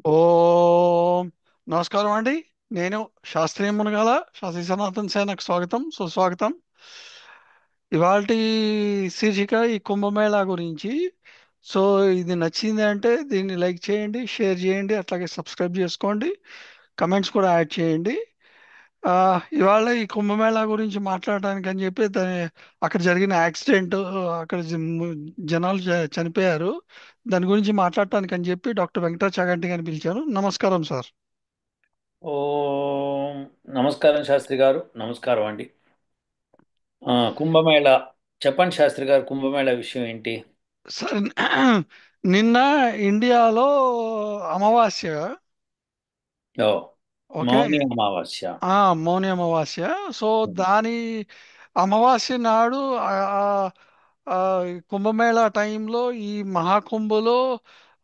ఓం నమస్కారం అండి. నేను శాస్త్రీయ మునగాల శాస్త్రీ సనాతన సేనకు స్వాగతం సుస్వాగతం. ఇవాల్టి శీర్షిక ఈ కుంభమేళా గురించి. సో ఇది నచ్చింది అంటే దీన్ని లైక్ చేయండి, షేర్ చేయండి, అట్లాగే సబ్స్క్రైబ్ చేసుకోండి, కమెంట్స్ కూడా యాడ్ చేయండి. ఆ, ఇవాళ ఈ కుంభమేళా గురించి మాట్లాడడానికి అని చెప్పి అక్కడ జరిగిన యాక్సిడెంట్, అక్కడ జనాలు చనిపోయారు. దాని గురించి మాట్లాడటానికి అని చెప్పి డాక్టర్ వెంకటాచాగంటి గారిని పిలిచాను. నమస్కారం సార్. ఓం నమస్కారం శాస్త్రి గారు. నమస్కారం అండి. కుంభమేళ చెప్పండి శాస్త్రి గారు, కుంభమేళ విషయం ఏంటి? సార్, నిన్న ఇండియాలో అమావాస్య. ఓ, ఓకే. మౌని అమావాస్య. మౌని అమావాస్య. సో దాని అమావాస్య నాడు ఆ, ఆ, ఆ, ఈ కుంభమేళా టైంలో ఈ మహాకుంభలో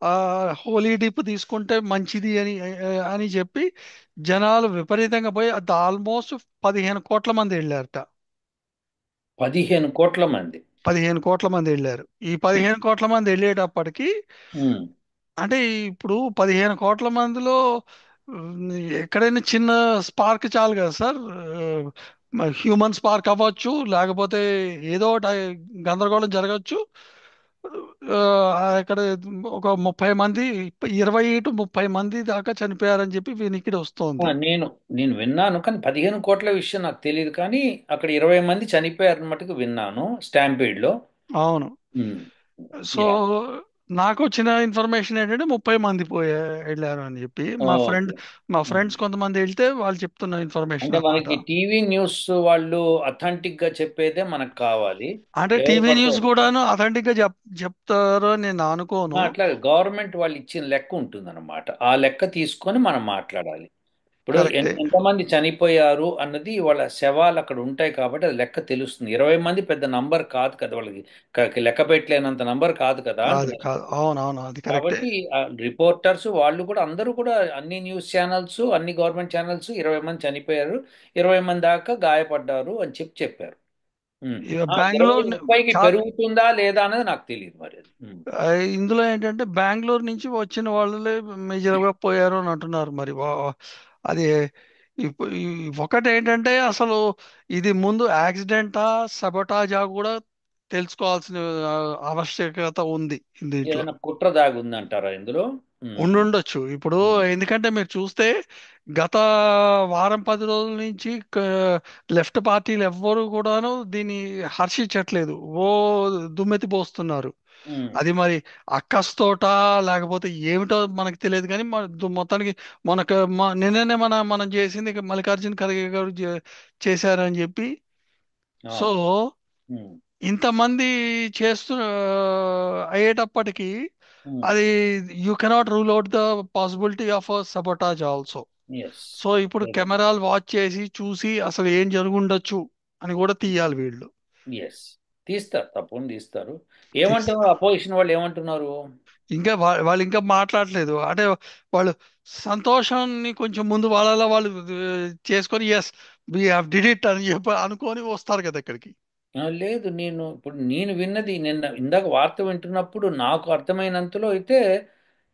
ఆ, హోలీ డిప్ తీసుకుంటే మంచిది అని చెప్పి జనాలు విపరీతంగా పోయి అది ఆల్మోస్ట్ 15 కోట్ల మంది వెళ్ళారట. 15 కోట్ల మంది. 15 కోట్ల మంది వెళ్ళారు. ఈ 15 కోట్ల మంది వెళ్ళేటప్పటికి ఉమ్, అంటే ఇప్పుడు 15 కోట్ల మందిలో ఉమ్, ఎక్కడైనా చిన్న స్పార్క్ చాలు కదా సార్. హ్యూమన్ స్పార్క్ అవ్వచ్చు, లేకపోతే ఏదో ఒకటి గందరగోళం జరగచ్చు. ఇక్కడ ఒక 30 మంది, 20 టు 30 మంది దాకా చనిపోయారని చెప్పి వినికిడి ఆ, వస్తోంది. నేను విన్నాను, కానీ 15 కోట్ల విషయం నాకు తెలియదు. కానీ అక్కడ 20 మంది చనిపోయారు మటుకు విన్నాను, స్టాంపీడ్ లో. అవును. ఉమ్, సో యా. నాకు వచ్చిన ఇన్ఫర్మేషన్ ఏంటంటే 30 మంది వెళ్ళారు అని చెప్పి ఓకే. మా ఉమ్. ఫ్రెండ్స్ కొంతమంది వెళ్తే వాళ్ళు చెప్తున్న ఇన్ఫర్మేషన్ అంటే అన్నమాట. మనకి టీవీ న్యూస్ వాళ్ళు అథెంటిక్ గా చెప్పేదే మనకు కావాలి. అంటే ఎవరు టీవీ పడితే న్యూస్ కూడాను అథెంటిక్ గా చెప్తారో నేను అనుకోను. అట్లా గవర్నమెంట్ వాళ్ళు ఇచ్చిన లెక్క ఉంటుందన్నమాట. ఆ లెక్క తీసుకొని మనం మాట్లాడాలి. ఇప్పుడు కరెక్టే. ఎంతమంది చనిపోయారు అన్నది వాళ్ళ శవాలు అక్కడ ఉంటాయి కాబట్టి అది లెక్క తెలుస్తుంది. 20 మంది పెద్ద నంబర్ కాదు కదా వాళ్ళకి. లెక్క పెట్టలేనంత నంబర్ కాదు కదా కాదు అంటున్నారు. కాదు, అవునవును, అది కరెక్టే. కాబట్టి ఆ రిపోర్టర్స్ వాళ్ళు కూడా అందరూ కూడా అన్ని న్యూస్ ఛానల్స్ అన్ని గవర్నమెంట్ ఛానల్స్ 20 మంది చనిపోయారు, 20 మంది దాకా గాయపడ్డారు అని చెప్పారు. ఉమ్. ఇక 20 బెంగళూరు 30కి చాలా. పెరుగుతుందా లేదా అనేది నాకు తెలియదు మరి అది. ఇందులో ఏంటంటే బెంగళూరు నుంచి వచ్చిన వాళ్ళే మేజర్ గా పోయారు అని అంటున్నారు. మరి అది ఒకటి ఏంటంటే అసలు ఇది ముందు యాక్సిడెంటా సబోటాజా కూడా తెలుసుకోవాల్సిన ఆ, ఆవశ్యకత ఉంది దీంట్లో. ఏదైనా కుట్ర దాగి ఉందంటారా ఇందులో? ఉమ్. ఉండుండొచ్చు. ఇప్పుడు ఉమ్. ఎందుకంటే మీరు చూస్తే గత వారం 10 రోజుల నుంచి లెఫ్ట్ పార్టీలు ఎవ్వరు కూడాను దీన్ని హర్షించట్లేదు. ఓ దుమ్మెత్తి పోస్తున్నారు. ఉమ్. అది మరి అక్కస్తోట లేకపోతే ఏమిటో మనకు తెలియదు కానీ మొత్తానికి మనకు నిన్ననే మనం చేసింది ఇక మల్లికార్జున ఖర్గే గారు చేశారని చెప్పి. సో అవును. ఉమ్. ఇంతమంది చేస్తూ అయ్యేటప్పటికి ఉమ్. అది you cannot rule out the possibility of sabotage also. Yes. So ఇప్పుడు కెమెరాలు వాచ్ చేసి చూసి అసలు ఏం జరుగుండొచ్చు అని కూడా తీయాలి వీళ్ళు. ఎస్. తీస్తారు, తప్పకుండా తీస్తారు. తీస్- ఏమంటున్నారు అపోజిషన్ వాళ్ళు, ఏమంటున్నారు? ఇంకా వాళ్ళు ఇంకా మాట్లాడలేదు. అంటే వాళ్ళు సంతోషాన్ని కొంచెం ముందు వాళ్ళలో వాళ్ళు చేసుకొని yes we have did it అని చెప్పి అనుకొని వస్తారు కదా ఇక్కడికి. లేదు, నేను విన్నది నిన్న ఇందాక వార్త వింటున్నప్పుడు నాకు అర్థమైనంతలో అయితే,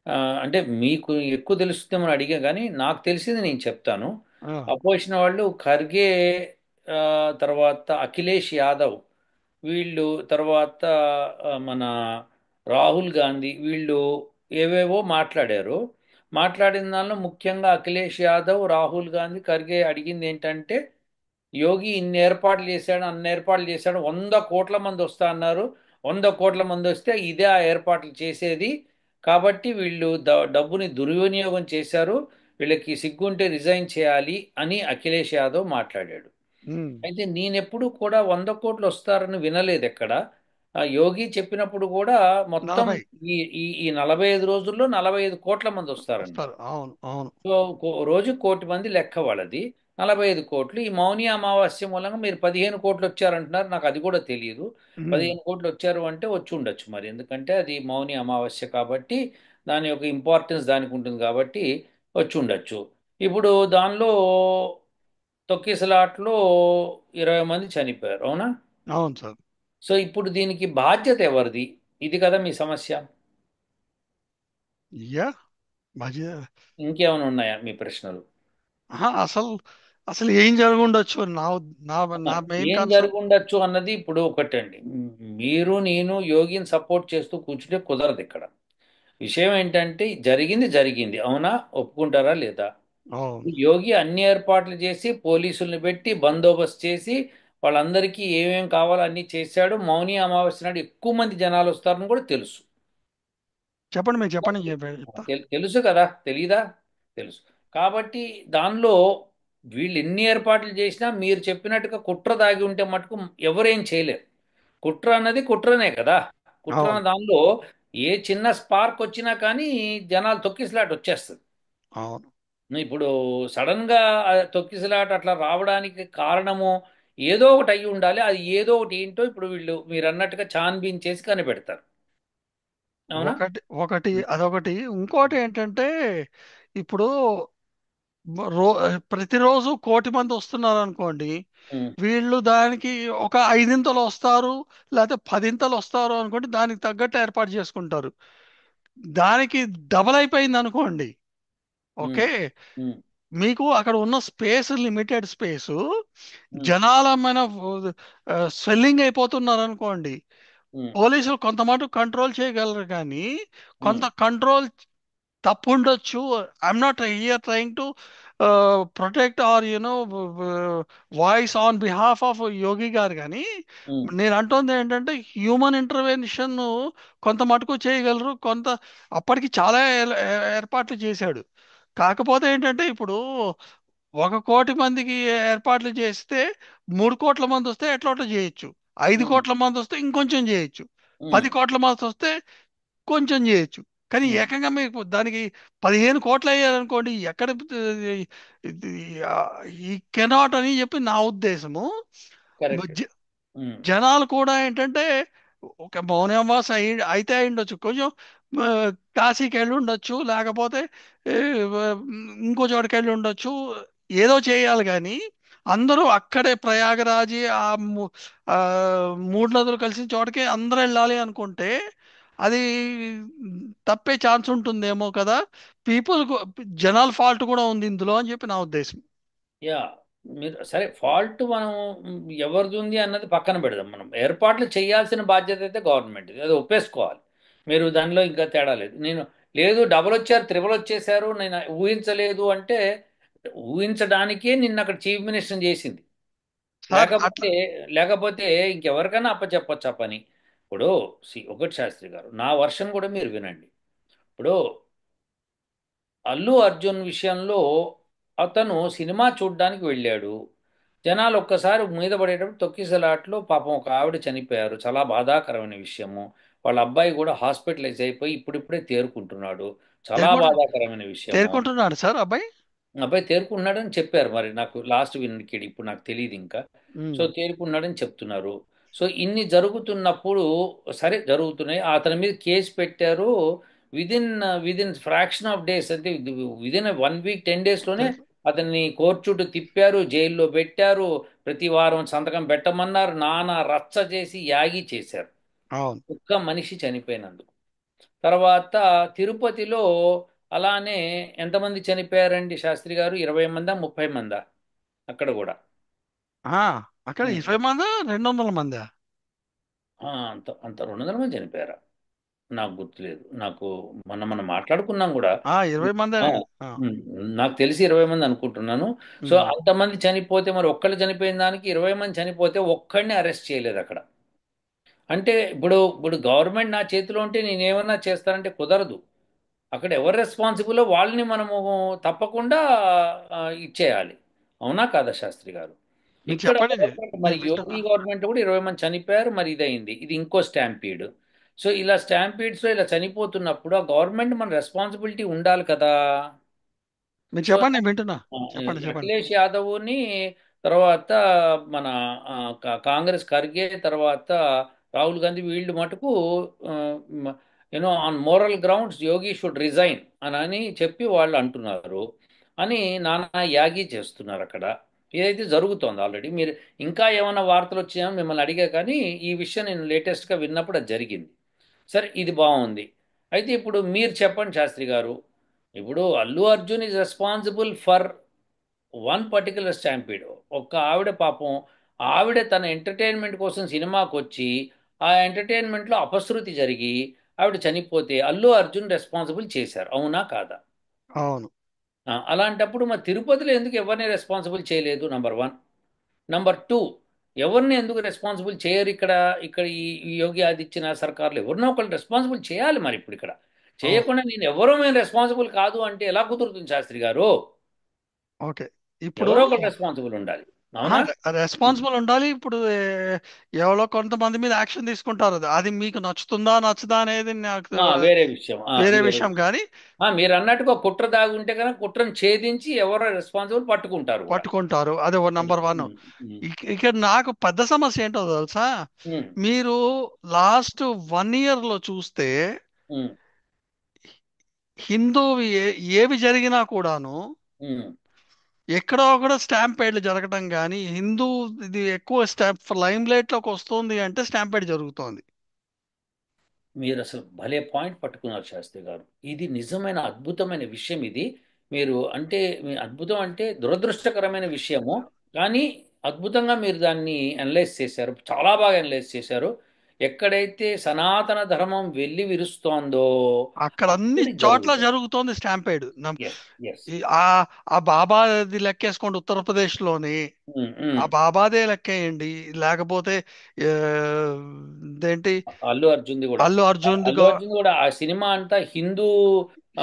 ఆ, అంటే మీకు ఎక్కువ తెలుస్తుందేమో అని అడిగా, కానీ నాకు తెలిసింది నేను చెప్తాను. ఆ, అపోజిషన్ వాళ్ళు ఖర్గే, ఆ, తర్వాత అఖిలేష్ యాదవ్, వీళ్ళు తర్వాత మన రాహుల్ గాంధీ, వీళ్ళు ఏవేవో మాట్లాడారు. మాట్లాడిన దానిలో ముఖ్యంగా అఖిలేష్ యాదవ్, రాహుల్ గాంధీ, ఖర్గే అడిగింది ఏంటంటే, యోగి ఇన్ని ఏర్పాట్లు చేశాడు, అన్ని ఏర్పాట్లు చేశాడు, 100 కోట్ల మంది వస్తా అన్నారు, 100 కోట్ల మంది వస్తే ఇదే ఆ ఏర్పాట్లు చేసేది. కాబట్టి వీళ్ళు డబ్బుని దుర్వినియోగం చేశారు, వీళ్ళకి సిగ్గుంటే రిజైన్ చేయాలి అని అఖిలేష్ యాదవ్ మాట్లాడాడు. ఉమ్, అయితే నేనెప్పుడు కూడా 100 కోట్లు వస్తారని వినలేదు ఎక్కడ. ఆ యోగి చెప్పినప్పుడు కూడా మొత్తం 40 ఈ 45 రోజుల్లో 45 కోట్ల మంది వస్తారంట. వస్తారు. అవును, అవును. సో రోజు 1 కోటి మంది లెక్క వాళ్ళది. 45 కోట్లు ఈ మౌని అమావాస్య మూలంగా మీరు 15 కోట్లు వచ్చారంటున్నారు, నాకు అది కూడా తెలియదు. ఉమ్, 15 కోట్లు వచ్చారు అంటే వచ్చి ఉండొచ్చు మరి, ఎందుకంటే అది మౌని అమావాస్య కాబట్టి దాని యొక్క ఇంపార్టెన్స్ దానికి ఉంటుంది కాబట్టి వచ్చి ఉండొచ్చు. ఇప్పుడు దానిలో తొక్కిసలాట్లో 20 మంది చనిపోయారు, అవునా? అవును సార్. సో ఇప్పుడు దీనికి బాధ్యత ఎవరిది? ఇది కదా మీ సమస్య. యా. మధ్య ఇంకేమైనా ఉన్నాయా మీ ప్రశ్నలు? అసలు అసలు ఏం జరుగుండొచ్చు అని నా ఆహా. నా మెయిన్ ఏం కన్సర్న్. జరుగుండొచ్చు అన్నది ఇప్పుడు ఒకటండి. మీరు నేను యోగిని సపోర్ట్ చేస్తూ కూర్చుంటే కుదరదు ఇక్కడ. విషయం ఏంటంటే జరిగింది జరిగింది, అవునా? ఒప్పుకుంటారా లేదా? అవును. యోగి అన్ని ఏర్పాట్లు చేసి పోలీసుల్ని పెట్టి బందోబస్తు చేసి వాళ్ళందరికీ ఏమేం కావాలో అన్నీ చేశాడు. మౌని అమావాస్య నాడు ఎక్కువ మంది జనాలు వస్తారని కూడా తెలుసు. చెప్పండి, మీరు చెప్పండి, చెప్తా. తెలుసు కదా, తెలీదా? తెలుసు. కాబట్టి దానిలో వీళ్ళు ఎన్ని ఏర్పాట్లు చేసినా మీరు చెప్పినట్టుగా కుట్ర దాగి ఉంటే మటుకు ఎవరేం చేయలేరు. కుట్ర అన్నది కుట్రనే కదా. కుట్ర అన్న అవును. దానిలో ఏ చిన్న స్పార్క్ వచ్చినా కానీ జనాలు తొక్కిసలాట వచ్చేస్తుంది. అవును. ఇప్పుడు సడన్ గా ఆ తొక్కిసలాట అట్లా రావడానికి కారణము ఏదో ఒకటి అయ్యి ఉండాలి. అది ఏదో ఒకటి ఏంటో ఇప్పుడు వీళ్ళు మీరు అన్నట్టుగా ఛాన్బీన్ చేసి కనిపెడతారు. అవునా? ఒకటి ఒకటి అదొకటి. ఇంకోటి ఏంటంటే ఇప్పుడు రో ప్రతిరోజు 1,00,00,000 వస్తున్నారు అనుకోండి. ఉమ్, వీళ్ళు దానికి ఒక ఐదింతలు వస్తారు, లేకపోతే పదింతలు వస్తారు అనుకోండి, దానికి తగ్గట్టు ఏర్పాటు చేసుకుంటారు. దానికి డబల్ అయిపోయింది అనుకోండి. ఉమ్, ఓకే. ఉమ్, మీకు అక్కడ ఉన్న స్పేస్ లిమిటెడ్ స్పేసు, ఉమ్, జనాలమైన స్వెల్లింగ్ అయిపోతున్నారు అనుకోండి. ఉమ్, పోలీసులు కొంత మటుకు కంట్రోల్ చేయగలరు, కానీ కొంత ఉమ్, కంట్రోల్ తప్పు ఉండొచ్చు. I'm not here trying to protect or voice on behalf of Yogi garu, కానీ ఉమ్, నేను అంటుంది ఏంటంటే హ్యూమన్ ఇంటర్వెన్షన్ కొంత మటుకు చేయగలరు. కొంత అప్పటికి చాలా ఏర్పాట్లు చేశాడు. కాకపోతే ఏంటంటే ఇప్పుడు 1,00,00,000 మందికి ఏర్పాట్లు చేస్తే 3 కోట్ల మంది వస్తే ఎట్లా చేయొచ్చు. ఐదు ఉమ్, కోట్ల మంది వస్తే ఇంకొంచెం చేయొచ్చు. ఉమ్, 10 కోట్ల మంది వస్తే కొంచెం చేయొచ్చు. కానీ ఉమ్. ఏకంగా మీకు దానికి 15 కోట్లు అయ్యారనుకోండి, ఎక్కడ ఆ, ఈ కెనాట్ అని చెప్పి నా ఉద్దేశము. కరెక్ట్. జ- ఉమ్, జనాలు కూడా ఏంటంటే ఒక మౌనవాస అయితే అయి ఉండొచ్చు, కొంచెం ఆ, కాశీకి వెళ్ళి ఉండొచ్చు, లేకపోతే ఏ, ఇంకో చోటుకి వెళ్ళి ఉండొచ్చు. ఏదో చేయాలి కానీ అందరూ అక్కడే ప్రయాగరాజి ఆ మూడు నదులు కలిసిన చోటకి అందరూ వెళ్ళాలి అనుకుంటే అది తప్పే ఛాన్స్ ఉంటుందేమో కదా. పీపుల్, జనాల ఫాల్ట్ కూడా ఉంది ఇందులో అని చెప్పి నా ఉద్దేశం. యా. మీరు సరే, ఫాల్ట్ మనం ఎవరిది ఉంది అన్నది పక్కన పెడదాం. మనం ఏర్పాట్లు చేయాల్సిన బాధ్యత అయితే గవర్నమెంట్, అది ఒప్పేసుకోవాలి. మీరు దానిలో ఇంకా తేడా లేదు. నేను లేదు డబుల్ వచ్చారు త్రిబుల్ వచ్చేసారు నేను ఊహించలేదు అంటే, ఊహించడానికే నిన్న అక్కడ చీఫ్ మినిస్టర్ చేసింది. సార్ అట్లా. లేకపోతే లేకపోతే ఇంకెవరికైనా అప్పచెప్పొచ్చు ఆ పని. ఇప్పుడు ఒకటి శాస్త్రి గారు, నా వర్షన్ కూడా మీరు వినండి. ఇప్పుడు అల్లు అర్జున్ విషయంలో అతను సినిమా చూడ్డానికి వెళ్ళాడు. జనాలు ఒక్కసారి మీద పడేటప్పుడు తొక్కిసలాట్లో పాపం ఒక ఆవిడ చనిపోయారు. చాలా బాధాకరమైన విషయము. వాళ్ళ అబ్బాయి కూడా హాస్పిటలైజ్ అయిపోయి ఇప్పుడిప్పుడే తేరుకుంటున్నాడు. చాలా తేరుకుంటు బాధాకరమైన విషయము. తేరుకుంటున్నాడు సార్ అబ్బాయి. అబ్బాయి తేరుకున్నాడని చెప్పారు. మరి నాకు లాస్ట్ వినికిడి ఇప్పుడు నాకు తెలియదు ఇంకా. సో ఉమ్. తేరుకున్నాడని చెప్తున్నారు. సో ఇన్ని జరుగుతున్నప్పుడు, సరే జరుగుతున్నాయి, అతని మీద కేసు పెట్టారు. Within within fraction of days, అంటే విదిన్ 1 వీక్ 10 డేస్లోనే అతన్ని కోర్టు చుట్టూ తిప్పారు, జైల్లో పెట్టారు. ప్రతి వారం సంతకం పెట్టమన్నారు, నానా రచ్చ చేసి యాగి చేశారు అవును. ఒక్క మనిషి చనిపోయినందుకు. తర్వాత తిరుపతిలో అలానే ఎంతమంది చనిపోయారండి శాస్త్రి గారు? 20 మందా 30 మందా అక్కడ కూడా? ఆ, అక్కడ ఉమ్. 20 మంది, 200 మంది. అంత అంత 200 మంది చనిపోయారా? నాకు గుర్తులేదు. నాకు మొన్న మనం మాట్లాడుకున్నాం కూడా. 20 మంది. ఆ, ఆ, ఉమ్, నాకు తెలిసి 20 మంది అనుకుంటున్నాను. సో ఉమ్. అంతమంది చనిపోతే మరి ఒక్కళ్ళు చనిపోయిన దానికి 20 మంది చనిపోతే ఒక్కడిని అరెస్ట్ చేయలేదు అక్కడ. అంటే ఇప్పుడు గవర్నమెంట్ నా చేతిలో ఉంటే నేనేమన్నా చేస్తానంటే కుదరదు. అక్కడ ఎవరు రెస్పాన్సిబుల్లో వాళ్ళని మనము తప్పకుండా ఇచ్చేయాలి. అవునా కాదా శాస్త్రి గారు? మీరు ఇక్కడ చెప్పండి, గవర్నమెంట్, మరి నేను వింటున్నా. యోగి గవర్నమెంట్ కూడా 20 మంది చనిపోయారు, మరి ఇదయింది, ఇది ఇంకో స్టాంపీడ్. సో ఇలా స్టాంపీడ్స్లో ఇలా చనిపోతున్నప్పుడు ఆ గవర్నమెంట్ మన రెస్పాన్సిబిలిటీ ఉండాలి కదా. మీరు సో చెప్పండి, నేను వింటున్నా. చెప్పండి, చెప్పండి. అఖిలేష్ యాదవ్ని, తర్వాత మన కాంగ్రెస్ ఖర్గే, తర్వాత రాహుల్ గాంధీ, వీళ్ళు మటుకు you know on moral grounds Yogi should resign అని చెప్పి వాళ్ళు అంటున్నారు. అని నానా యాగి చేస్తున్నారు అక్కడ. ఇదైతే జరుగుతోంది ఆల్రెడీ. మీరు ఇంకా ఏమైనా వార్తలు వచ్చాయో మిమ్మల్ని అడిగా, కానీ ఈ విషయం నేను లేటెస్ట్గా విన్నప్పుడు అది జరిగింది. సరే, ఇది బాగుంది. అయితే ఇప్పుడు మీరు చెప్పండి శాస్త్రి గారు. ఇప్పుడు Allu Arjun is responsible for one particular stampede. ఒక్క ఆవిడ పాపం, ఆవిడ తన ఎంటర్టైన్మెంట్ కోసం సినిమాకి వచ్చి ఆ ఎంటర్టైన్మెంట్లో అపశృతి జరిగి ఆవిడ చనిపోతే అల్లు అర్జున్ రెస్పాన్సిబుల్ చేశారు, అవునా కాదా? అవును. అలాంటప్పుడు మరి తిరుపతిలో ఎందుకు ఎవరిని రెస్పాన్సిబుల్ చేయలేదు? Number one. నంబర్ టూ, ఎవరిని ఎందుకు రెస్పాన్సిబుల్ చేయరు ఇక్కడ? ఇక్కడ ఈ యోగి ఆదిత్యనాథ్ సర్కార్లో ఎవరినో ఒకళ్ళు రెస్పాన్సిబుల్ చేయాలి మరి ఇప్పుడు ఇక్కడ. అవును. చేయకుండా నేను ఎవరో మేము రెస్పాన్సిబుల్ కాదు అంటే ఎలా కుదురుతుంది శాస్త్రి గారు? ఓకే. ఇప్పుడు ఎవరో ఒకరు రెస్పాన్సిబుల్ ఉండాలి, అవునా? రెస్పాన్సిబుల్ ఉండాలి. ఇప్పుడు ఎవరో కొంతమంది మీద యాక్షన్ తీసుకుంటారు. అది అది మీకు నచ్చుతుందా నచ్చదా అనేది నాకు వేరే విషయం, అది వేరే వేరే విషయం. విషయం. కానీ మీరు అన్నట్టుగా కుట్ర దాగి ఉంటే కనుక కుట్రను ఛేదించి ఎవరో రెస్పాన్సిబుల్ పట్టుకుంటారు కూడా. పట్టుకుంటారు. అది నంబర్ వన్. ఉమ్, ఉమ్, ఇక్కడ నాకు పెద్ద సమస్య ఏంటో తెలుసా? ఉమ్, మీరు లాస్ట్ 1 ఇయర్ లో చూస్తే ఉమ్, హిందూ ఏవి జరిగినా కూడాను ఉమ్. ఎక్కడో ఒకడ స్టాంపేడ్లు జరగటం కానీ, హిందూ ఇది ఎక్కువ లైమ్ లైట్ లోకి వస్తుంది అంటే స్టాంపేడ్ జరుగుతోంది. మీరు అసలు భలే పాయింట్ పట్టుకున్నారు శాస్త్రి గారు. ఇది నిజమైన అద్భుతమైన విషయం ఇది. మీరు అంటే మీ అద్భుతం అంటే దురదృష్టకరమైన విషయము, కానీ అద్భుతంగా మీరు దాన్ని అనలైజ్ చేశారు, చాలా బాగా అనలైజ్ చేశారు. ఎక్కడైతే సనాతన ధర్మం వెళ్ళి విరుస్తోందో అక్కడ అన్ని అక్కడ చోట్ల జరుగుతుంది. జరుగుతోంది స్టాంపేడ్. Yes, yes. ఆ ఆ బాబాది లెక్కేసుకోండి ఉత్తరప్రదేశ్ లోని. ఆ బాబాదే లెక్కేయండి. లేకపోతే ఆ, ఇదేంటి, అల్లు అర్జున్ది కూడా. అల్లు అర్జున్ అల్లు అర్జున్ కూడా ఆ సినిమా అంతా హిందూ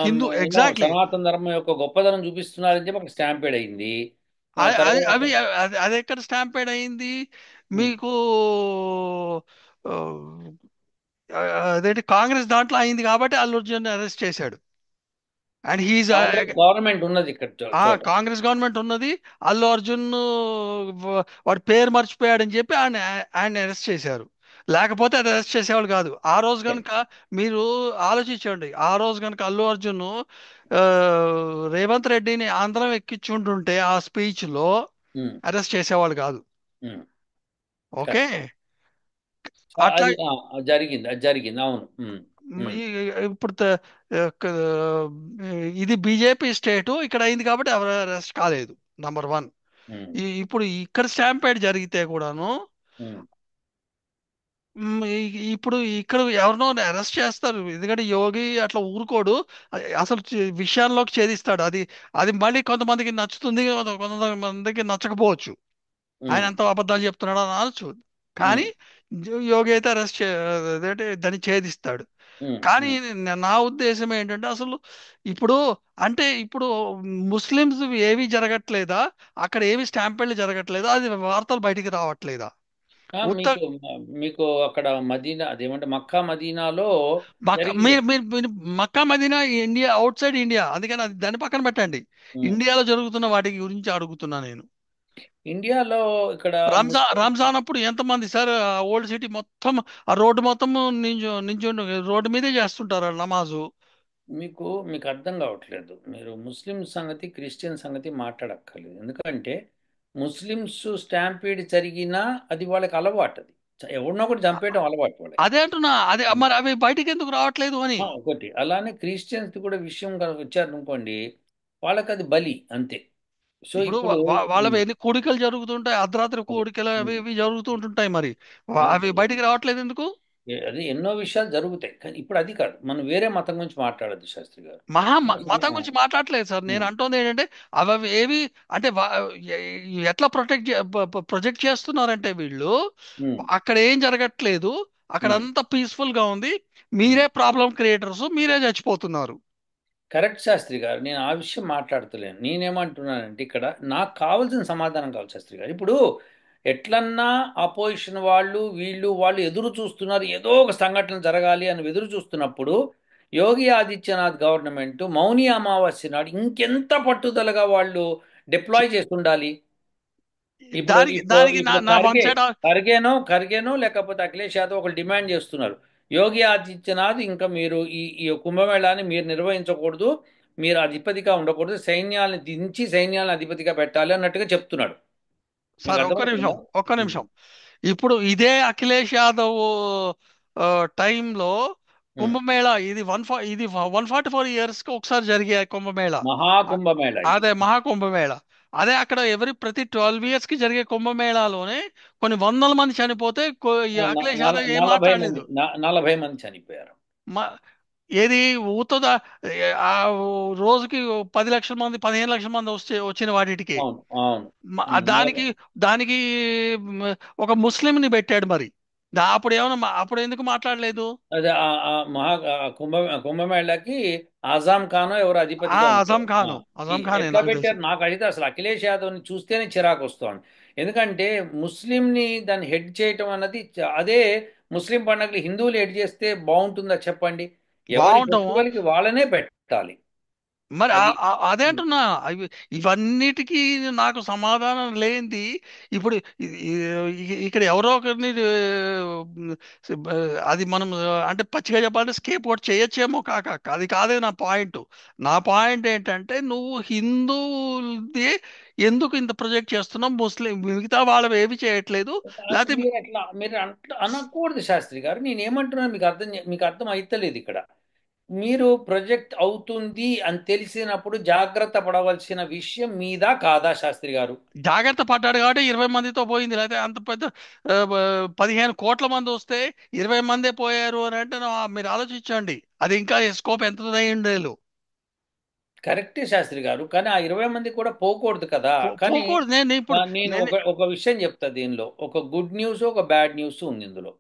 హిందూ ఎగ్జాక్ట్లీ. సనాతన ధర్మం యొక్క గొప్పదనం చూపిస్తున్నారని చెప్పి అక్కడ స్టాంపేడ్ అయింది. తర్వాత అవి అది ఎక్కడ స్టాంపేడ్ అయింది ఉమ్, మీకు? ఆ, అదేంటి కాంగ్రెస్ దాంట్లో అయింది కాబట్టి అల్లు అర్జున్ అరెస్ట్ చేశాడు. అండ్ హీజ్ కాంగ్రెస్ గవర్నమెంట్ ఉన్నది ఇక్కడ చోట. కాంగ్రెస్ గవర్నమెంట్ ఉన్నది. అల్లు అర్జున్ వాడి పేరు మర్చిపోయాడని చెప్పి ఆయన ఆయన అరెస్ట్ చేశారు. లేకపోతే అది అరెస్ట్ చేసేవాళ్ళు కాదు ఆ రోజు ఎస్. కనుక. మీరు ఆలోచించండి, ఆ రోజు కనుక అల్లు అర్జున్ ఆ, రేవంత్ రెడ్డిని ఆంధ్రం ఎక్కించుంటుంటే ఆ స్పీచ్ లో ఉమ్, అరెస్ట్ చేసేవాళ్ళు కాదు. ఉమ్, ఓకే. కరెక్ట్. అట్లా అది జరిగింది, అది జరిగింది, అవును. ఉమ్, ఇప్పుడు ఇది బీజేపీ స్టేటు ఇక్కడ అయింది కాబట్టి ఎవరు అరెస్ట్ కాలేదు. Number one. ఉమ్, ఇప్పుడు ఇక్కడ స్టాంపేడ్ జరిగితే కూడాను ఉమ్. ఇప్పుడు ఇక్కడ ఎవరినో అరెస్ట్ చేస్తారు. ఎందుకంటే యోగి అట్లా ఊరుకోడు. అసలు విషయాల్లోకి ఛేదిస్తాడు. అది అది మళ్ళీ కొంతమందికి నచ్చుతుంది, కొంతమందికి నచ్చకపోవచ్చు. ఆయన ఉమ్, ఎంతో అబద్ధాలు చెప్తున్నాడు అని అనొచ్చు. ఉమ్, కానీ యోగి అయితే అదేంటి దాన్ని ఛేదిస్తాడు. ఉమ్, కానీ ఉమ్. నా ఉద్దేశం ఏంటంటే అసలు ఇప్పుడు అంటే ఇప్పుడు ముస్లిమ్స్ ఏవి జరగట్లేదా? అక్కడ ఏవి స్టాంపెళ్లు జరగట్లేదా? అది వార్తలు బయటికి రావట్లేదా? ఉత్త మీకు మీకు అక్కడ మదీనా, అదేమంటే మక్కా మదీనాలో జరిగింది. మీరు Mecca Medina India, outside India. అందుకని అది దాన్ని పక్కన పెట్టండి. ఉమ్. ఇండియాలో జరుగుతున్న వాటి గురించి అడుగుతున్నా నేను. ఇండియాలో ఇక్కడ రంజాన్ అప్పుడు ఎంతమంది సార్ ఓల్డ్ సిటీ మొత్తం, ఆ రోడ్డు మొత్తం నించొని రోడ్డు మీదే చేస్తుంటారు నమాజు. మీకు మీకు అర్థం కావట్లేదు. మీరు ముస్లిం సంగతి క్రిస్టియన్ సంగతి మాట్లాడక్కర్లేదు, ఎందుకంటే ముస్లిమ్స్ స్టాంపీడ్ జరిగినా అది వాళ్ళకి అలవాటు. అది ఎవరినో ఒకటి చంపేయడం అలవాటు వాళ్ళకి. అదే అంటున్నా. అదే మరి అవి బయటికి ఎందుకు రావట్లేదు అని. ఒకటి అలానే క్రిస్టియన్స్ కూడా విషయం కనుక వచ్చారనుకోండి, వాళ్ళకి అది బలి అంతే. సో ఇప్పుడు ఇప్పుడు వాళ్ళవి ఎన్ని కూడికలు జరుగుతుంటాయి, అర్ధరాత్రి అదే. కూడికలు అవి ఉమ్. ఇవి జరుగుతూ ఉంటుంటాయి. మరి అవి అవును. బయటికి రావట్లేదు ఎందుకు? అది ఎన్నో విషయాలు జరుగుతాయి, కానీ ఇప్పుడు అది కాదు. మనం వేరే మతం గురించి మాట్లాడద్దు శాస్త్రి గారు. మతం గురించి మాట్లాడలేదు సార్. నేను ఉమ్, అంటోంది ఏంటంటే అవి అవి ఏవి అంటే ఎ- ఎట్లా ప్రొజెక్ట్ చేస్తున్నారంటే వీళ్ళు ఉమ్, అక్కడ ఏం జరగట్లేదు. అక్కడ ఉమ్. అంతా పీస్ఫుల్ గా ఉంది. మీరే ప్రాబ్లం క్రియేటర్స్, మీరే చచ్చిపోతున్నారు. కరెక్ట్ శాస్త్రి గారు, నేను ఆ విషయం మాట్లాడతలేను. నేనేమంటున్నానంటే ఇక్కడ నాకు కావాల్సిన సమాధానం కావాలి శాస్త్రి గారు. ఇప్పుడు ఎట్లన్నా అపోజిషన్ వాళ్ళు వీళ్ళు వాళ్ళు ఎదురు చూస్తున్నారు, ఏదో ఒక సంఘటన జరగాలి అని ఎదురు చూస్తున్నప్పుడు యోగి ఆదిత్యనాథ్ గవర్నమెంట్ మౌని అమావాస్య నాడు ఇంకెంత పట్టుదలగా వాళ్ళు డిప్లాయ్ చేసి ఉండాలి. ఇప్పుడు దానికి ఇప్పుడు దానికి నా ఇప్పుడు నా వన్ సైడ్ ఖర్గేనో లేకపోతే అఖిలేష్ యాదవ్ ఒకరు డిమాండ్ చేస్తున్నారు. యోగి ఆదిత్యనాథ్ ఇంకా మీరు ఈ కుంభమేళాన్ని మీరు నిర్వహించకూడదు, మీరు అధిపతిగా ఉండకూడదు, సైన్యాలను దించి సైన్యాలను అధిపతిగా పెట్టాలి అన్నట్టుగా చెప్తున్నాడు. మీకు సార్ ఒక్క నిమిషం, అర్థమవుతుందా? ఒక్క నిమిషం. ఇప్పుడు ఇదే అఖిలేష్ యాదవ్ టైంలో ఉమ్. కుంభమేళా ఇది 144 ఇయర్స్ కి ఒకసారి జరిగే కుంభమేళా. అ- మహాకుంభమేళ ఇది. అదే మహాకుంభమేళా. అదే అక్కడ ప్రతి 12 ఇయర్స్ కి జరిగే కుంభమేళాలోనే కొన్ని వందల మంది చనిపోతే ఈ అఖిలేష్ యాదవ్ ఏం 40 మంది మాట్లాడలేదు. 40 మంది చనిపోయారు. మ- ఏది ఊతదా ఆ రోజుకి 10 లక్షల మంది 15 లక్షల మంది వచ్చిన వాటికి అవును, అవును. దానికి దానికి మ్, ఒక ముస్లింని పెట్టాడు మరి. అప్పుడు ఏమన్నా అప్పుడు ఎందుకు మాట్లాడలేదు? అదే కుంభమేళకి ఆజాం ఖాన్ ఎవరు అధిపతిగా అజం ఉంటారు. ఖాను, అజం ఖానే ఎట్లా నాకు తెలిసి. పెట్టారు నాకు అడిగితే అసలు అఖిలేష్ యాదవ్ని చూస్తేనే చిరాకు వస్తుంది. ఎందుకంటే ముస్లింని దాన్ని హెడ్ చేయటం అన్నది అదే ముస్లిం పండుగలు హిందువులు హెడ్ చేస్తే బాగుంటుందా చెప్పండి. ఎవరి బాగుంటాము. ఫెస్టివల్కి వాళ్ళనే పెట్టాలి. మరి అది. అదే అంటున్నా. ఇవన్నిటికీ నాకు సమాధానం లేనిది ఇప్పుడు ఇక్కడ ఎవరో ఒకరిని అది మనం అంటే పచ్చిగా చెప్పాలంటే స్కేప్ అవుట్ చేయొచ్చేమో కాక, అది కాదే నా పాయింట్. నా పాయింట్ ఏంటంటే నువ్వు హిందువులది ఎందుకు ఇంత ప్రొజెక్ట్ చేస్తున్నావు, ముస్లిం మిగతా వాళ్ళు ఏవి చేయట్లేదు. లేకపోతే మీరు అట్లా అనకూడదు శాస్త్రి గారు. నేను ఏమంటున్నాను మీకు అర్థం అయితలేదు ఇక్కడ. మీరు ప్రొజెక్ట్ అవుతుంది అని తెలిసినప్పుడు జాగ్రత్త పడవలసిన విషయం మీద కాదా శాస్త్రి గారు? జాగ్రత్త పడ్డాడు కాబట్టి 20 మందితో పోయింది. లేకపోతే అంత పెద్ద 15 కోట్ల మంది వస్తే 20 మందే పోయారు అని అంటే మీరు ఆలోచించండి, అది ఇంకా స్కోప్ ఎంత అయి ఉండేది. కరెక్టే శాస్త్రి గారు, కానీ ఆ 20 మంది కూడా పోకూడదు కదా. కానీ పోకూడదు. నేను ఇప్పుడు నేను నేను ఒక విషయం చెప్తా. దీనిలో ఒక గుడ్ న్యూస్ ఒక బ్యాడ్ న్యూస్ ఉంది ఇందులో.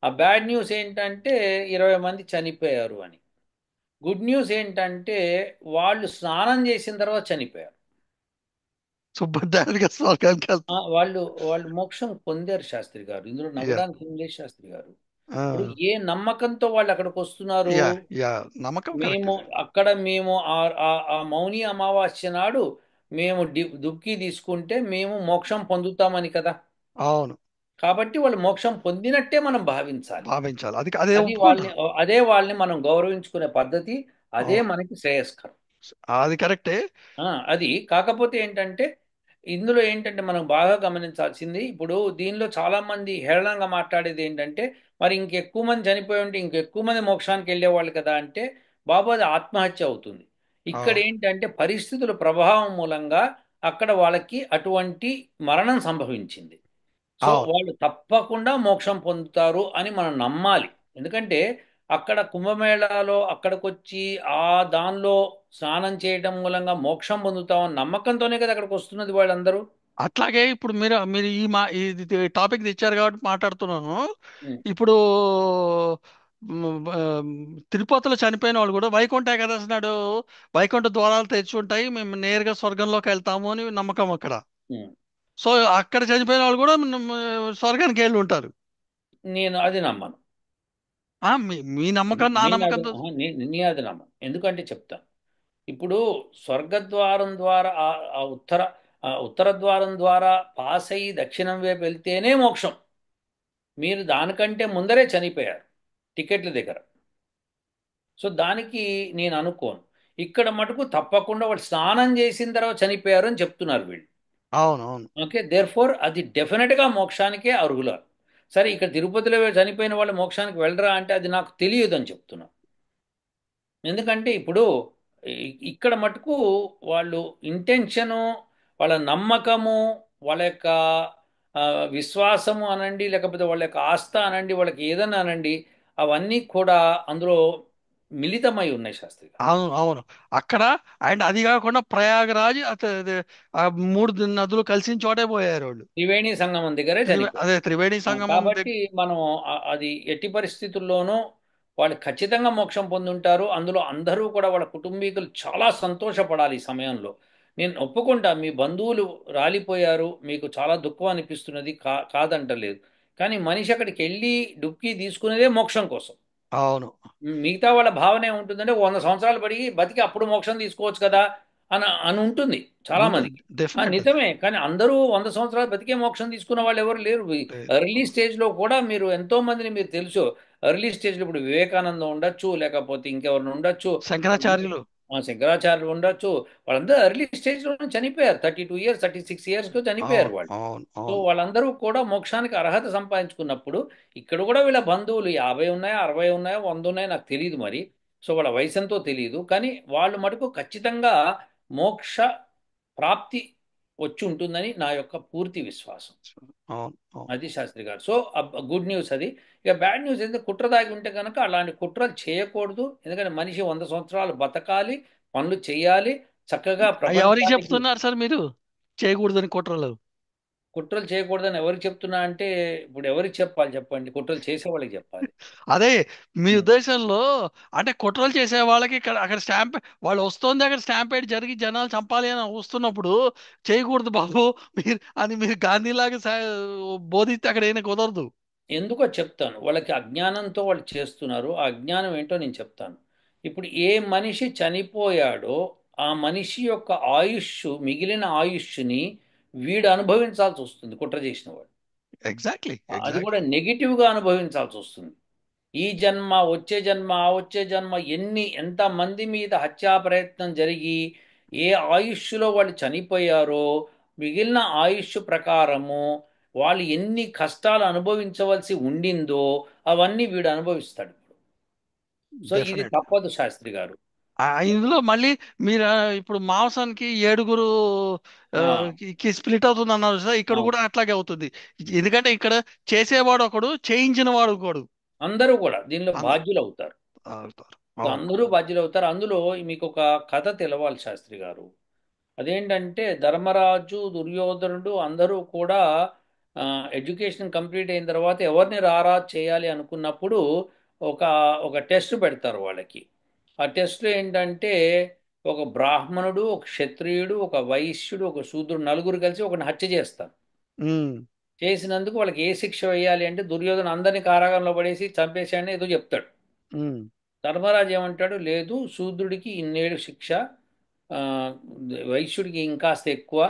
ఆ బ్యాడ్ న్యూస్ ఏంటంటే 20 మంది చనిపోయారు అని. గుడ్ న్యూస్ ఏంటంటే వాళ్ళు స్నానం చేసిన తర్వాత చనిపోయారు. సుబ్బద్దానికి స్వర్గానికి వెళ్తాం. వాళ్ళు వాళ్ళు మోక్షం పొందారు శాస్త్రి గారు. ఇందులో యా, నవ్వడానికి ఏం లేదు శాస్త్రి గారు. ఆ, ఇప్పుడు ఏ నమ్మకంతో వాళ్ళు అక్కడికి వస్తున్నారు? యా, యా, నమ్మకం కరెక్ట్. మేము ఆ మౌని అమావాస్య నాడు మేము దుఃఖి తీసుకుంటే మేము మోక్షం పొందుతామని కదా. అవును, కాబట్టి వాళ్ళు మోక్షం పొందినట్టే మనం భావించాలి. భావించాలి. అదే అది ఒప్పుకుంటా. వాళ్ళని అదే వాళ్ళని మనం గౌరవించుకునే పద్ధతి. అదే అవును, మనకి శ్రేయస్కరం. అది కరెక్టే. అది కాకపోతే ఏంటంటే ఇందులో ఏంటంటే మనం బాగా గమనించాల్సింది, ఇప్పుడు దీనిలో చాలా మంది హేళనంగా మాట్లాడేది ఏంటంటే మరి ఇంకెక్కువ మంది చనిపోయి ఉంటే ఇంకెక్కువ మంది మోక్షానికి వెళ్ళేవాళ్ళు కదా అంటే, బాబు అది ఆత్మహత్య అవుతుంది. ఇక్కడ అవును, ఏంటంటే పరిస్థితుల ప్రభావం మూలంగా అక్కడ వాళ్ళకి అటువంటి మరణం సంభవించింది. సో అవును. వాళ్ళు తప్పకుండా మోక్షం పొందుతారు అని మనం నమ్మాలి. ఎందుకంటే అక్కడ కుంభమేళాలో అక్కడికొచ్చి ఆ దానిలో స్నానం చేయడం మూలంగా మోక్షం పొందుతామని నమ్మకంతోనే కదా అక్కడికి వస్తున్నది వాళ్ళందరూ. అట్లాగే ఇప్పుడు మీరు మీరు ఇది టాపిక్ తెచ్చారు కాబట్టి మాట్లాడుతున్నాను. ఉమ్, ఇప్పుడు తిరుపతిలో చనిపోయిన వాళ్ళు కూడా వైకుంఠ ఏకాదశి నాడు వైకుంఠ ద్వారాలు తెరిచి ఉంటాయి, మేము నేరుగా స్వర్గంలోకి వెళ్తాము అని నమ్మకం అక్కడ. ఉమ్. సో అక్కడ చనిపోయిన వాళ్ళు కూడా స్వర్గానికి వెళ్ళి ఉంటారు. నేను అది నమ్మను. మీ నమ్మకం నా నేను అది నమ్మకంతో. నేను అది నమ్మను. ఎందుకంటే చెప్తాను. ఇప్పుడు స్వర్గద్వారం ద్వారా ఆ ఉత్తర ద్వారం ద్వారా పాస్ అయ్యి దక్షిణం వైపు వెళ్తేనే మోక్షం. మీరు దానికంటే ముందరే చనిపోయారు టికెట్ల దగ్గర. సో దానికి నేను అనుకోను. ఇక్కడ మటుకు తప్పకుండా వాళ్ళు స్నానం చేసిన తర్వాత చనిపోయారు అని చెప్తున్నారు వీళ్ళు. అవును, అవును. ఓకే, దేర్ ఫోర్ అది డెఫినెట్గా మోక్షానికే అర్హులు. సరే, ఇక్కడ తిరుపతిలో చనిపోయిన వాళ్ళు మోక్షానికి వెళ్ళరా అంటే అది నాకు తెలియదు అని చెప్తున్నా. ఎందుకంటే ఇప్పుడు ఇక్కడ మటుకు వాళ్ళు ఇంటెన్షను, వాళ్ళ నమ్మకము, వాళ్ళ యొక్క ఆ, విశ్వాసము అనండి, లేకపోతే వాళ్ళ యొక్క ఆస్థ అనండి, వాళ్ళకి ఏదన్నా అనండి, అవన్నీ కూడా అందులో మిళితమై ఉన్నాయి శాస్త్రి గారు. అవును, అవును. అక్కడ అండ్ అది కాకుండా ప్రయాగరాజ్ ఆ 3 నదులు కలిసిన చోటే పోయారు వాళ్ళు. త్రివేణి సంగమం దగ్గరే చనిపోయారు. అదే త్రివేణి సంగమం కాబట్టి మనం అది ఎట్టి పరిస్థితుల్లోనూ వాళ్ళు ఖచ్చితంగా మోక్షం పొందుంటారు. అందులో అందరూ కూడా వాళ్ళ కుటుంబీకులు చాలా సంతోషపడాలి ఈ సమయంలో. నేను ఒప్పుకుంటా, మీ బంధువులు రాలిపోయారు, మీకు చాలా దుఃఖం అనిపిస్తున్నది, కాదంటలేదు. కానీ మనిషి అక్కడికి వెళ్ళి డుక్కి తీసుకునేదే మోక్షం కోసం. అవును. మిగతా వాళ్ళ భావన ఏముంటుందంటే 100 సంవత్సరాలు పడి బతికి అప్పుడు మోక్షం తీసుకోవచ్చు కదా అని ఉంటుంది చాలా ఉంటుంది మందికి. డెఫినెట్. నిజమే, కానీ అందరూ 100 సంవత్సరాలు బతికే మోక్షం తీసుకున్న వాళ్ళు ఎవరు లేరు. ఎర్లీ స్టేజ్లో కూడా మీరు ఎంతో మందిని తెలుసు. ఎర్లీ స్టేజ్లో ఇప్పుడు వివేకానంద ఉండొచ్చు, లేకపోతే ఇంకెవరిని ఉండొచ్చు. శంకరాచార్యులు. శంకరాచార్యులు ఉండొచ్చు. వాళ్ళందరూ ఎర్లీ స్టేజ్లోనే చనిపోయారు. 32 ఇయర్స్ 36 ఇయర్స్కి చనిపోయారు అవును, వాళ్ళు. అవును, సో అవును. వాళ్ళందరూ కూడా మోక్షానికి అర్హత సంపాదించుకున్నప్పుడు ఇక్కడ కూడా వీళ్ళ బంధువులు 50 ఉన్నాయా, 60 ఉన్నాయా, 100 ఉన్నాయా నాకు తెలియదు మరి. సో వాళ్ళ వయసు ఎంతో తెలియదు, కానీ వాళ్ళు మటుకు ఖచ్చితంగా మోక్ష ప్రాప్తి వచ్చి ఉంటుందని నా యొక్క పూర్తి విశ్వాసం. అవును, అవును. అది శాస్త్రి గారు. సో గుడ్ న్యూస్ అది. ఇక బ్యాడ్ న్యూస్ ఏంటంటే కుట్ర దాగి ఉంటే కనుక అలాంటి కుట్రలు చేయకూడదు. ఎందుకంటే మనిషి 100 సంవత్సరాలు బతకాలి, పనులు చేయాలి, చక్కగా ఎవరికి ప్రపంచానికి. చెప్తున్నారు సార్ మీరు చేయకూడదని కుట్రలు? కుట్రలు చేయకూడదని ఎవరికి చెప్తున్నా అంటే, ఇప్పుడు ఎవరికి చెప్పాలి చెప్పండి? కుట్రలు చేసే వాళ్ళకి చెప్పాలి. అదే మీ ఉం. ఉద్దేశంలో, అంటే కుట్రలు చేసే వాళ్ళకి ఇక్కడ అక్కడ స్టాంప్, వాళ్ళు వస్తుంది అక్కడ స్టాంపేడ్ జరిగి జనాలు చంపాలి అని వస్తున్నప్పుడు చేయకూడదు బాబు మీరు అని మీరు గాంధీలాగా బోధిస్తే అక్కడ ఏమైనా కుదరదు. ఎందుకో చెప్తాను. వాళ్ళకి అజ్ఞానంతో వాళ్ళు చేస్తున్నారు. ఆ అజ్ఞానం ఏంటో నేను చెప్తాను. ఇప్పుడు ఏ మనిషి చనిపోయాడో ఆ మనిషి యొక్క ఆయుష్, మిగిలిన ఆయుష్ని వీడు అనుభవించాల్సి వస్తుంది కుట్ర చేసిన వాడు. ఎగ్జాక్ట్లీ, అది కూడా ఎగ్జాక్ట్లీ. నెగిటివ్గా అనుభవించాల్సి వస్తుంది. ఈ జన్మ, వచ్చే జన్మ, ఆ వచ్చే జన్మ, ఎంత మంది మీద హత్యా ప్రయత్నం జరిగి ఏ ఆయుష్లో వాళ్ళు చనిపోయారో మిగిలిన ఆయుష్ ప్రకారము వాళ్ళు ఎన్ని కష్టాలు అనుభవించవలసి ఉండిందో అవన్నీ వీడు అనుభవిస్తాడు. సో ఇది డెఫినెట్. తప్పదు శాస్త్రి గారు. ఇందులో మళ్ళీ మీరు ఇప్పుడు మాంసానికి ఏడుగురు ఆ, ఆ, కి స్ప్లిట్ అవుతుంది అన్నారు సార్, ఇక్కడ అవును. కూడా అట్లాగే అవుతుంది. ఎందుకంటే ఇక్కడ చేసేవాడు ఒకడు, చేయించిన వాడు ఒకడు. అందరూ కూడా దీనిలో అంద బాధ్యులు అవుతారు. అవుతారు. సో అవును, అందరూ బాధ్యులు అవుతారు. అందులో మీకు ఒక కథ తెలవాలి శాస్త్రి గారు. అదేంటంటే ధర్మరాజు, దుర్యోధనుడు అందరూ కూడా ఎడ్యుకేషన్ కంప్లీట్ అయిన తర్వాత ఎవరిని రారా చేయాలి అనుకున్నప్పుడు ఒక ఒక టెస్ట్ పెడతారు వాళ్ళకి. ఆ టెస్ట్లో ఏంటంటే ఒక బ్రాహ్మణుడు, ఒక క్షత్రియుడు, ఒక వైశ్యుడు, ఒక శూద్రుడు నలుగురు కలిసి ఒకరిని హత్య చేస్తారు. ఉమ్, చేసినందుకు వాళ్ళకి ఏ శిక్ష వేయాలి అంటే దుర్యోధన అందరినీ కారాగారంలో పడేసి చంపేశాడని ఏదో చెప్తాడు. ఉమ్, ధర్మరాజు ఏమంటాడు, లేదు శూద్రుడికి ఇన్నేళ్ళు శిక్ష, ఆ, వైశ్యుడికి ఇంకాస్త ఎక్కువ,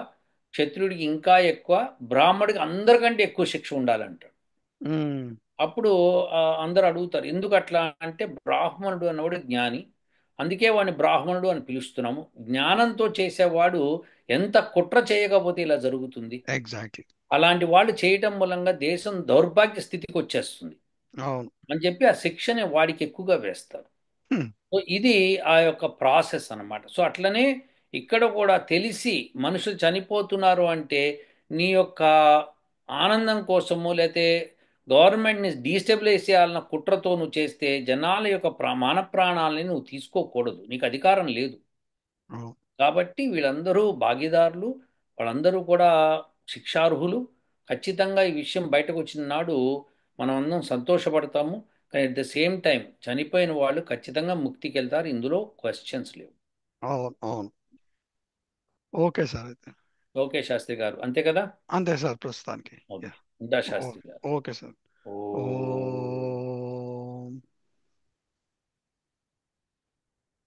క్షత్రుడికి ఇంకా ఎక్కువ, బ్రాహ్మడికి అందరికంటే ఎక్కువ శిక్ష ఉండాలంటాడు. ఉమ్, అప్పుడు అందరు అడుగుతారు ఎందుకు అట్లా అంటే, బ్రాహ్మణుడు అన్నవాడు జ్ఞాని, అందుకే వాడిని బ్రాహ్మణుడు అని పిలుస్తున్నాము. జ్ఞానంతో చేసేవాడు ఎంత కుట్ర చేయకపోతే ఇలా జరుగుతుంది. ఎగ్జాక్ట్లీ. అలాంటి వాళ్ళు చేయటం మూలంగా దేశం దౌర్భాగ్య స్థితికి వచ్చేస్తుంది అవును. అని చెప్పి ఆ శిక్షని వాడికి ఎక్కువగా వేస్తారు. హ్మ్. సో ఇది ఆ యొక్క ప్రాసెస్ అన్నమాట. సో అట్లనే ఇక్కడ కూడా తెలిసి మనుషులు చనిపోతున్నారు అంటే నీ యొక్క ఆనందం కోసము, లేతే గవర్నమెంట్ని డీస్టెబిలైజ్ చేయాలన్న కుట్రతో నువ్వు చేస్తే జనాల యొక్క మాన ప్రాణాలని నువ్వు తీసుకోకూడదు, నీకు అధికారం లేదు. అవును, కాబట్టి వీళ్ళందరూ భాగీదారులు, వాళ్ళందరూ కూడా శిక్షార్హులు. ఖచ్చితంగా ఈ విషయం బయటకు వచ్చిన నాడు మనం అందరం సంతోషపడతాము. కానీ అట్ ద సేమ్ టైం చనిపోయిన వాళ్ళు ఖచ్చితంగా ముక్తికి వెళ్తారు, ఇందులో క్వశ్చన్స్ లేవు. అవును, అవును. ఓకే సార్ అయితే. ఓకే శాస్త్రి గారు, అంతే కదా. అంతే సార్ ప్రస్తుతానికి. ఓకే. యా. ఉంటా okay. Shastri garu. Okay sir. ఓ. ఓ.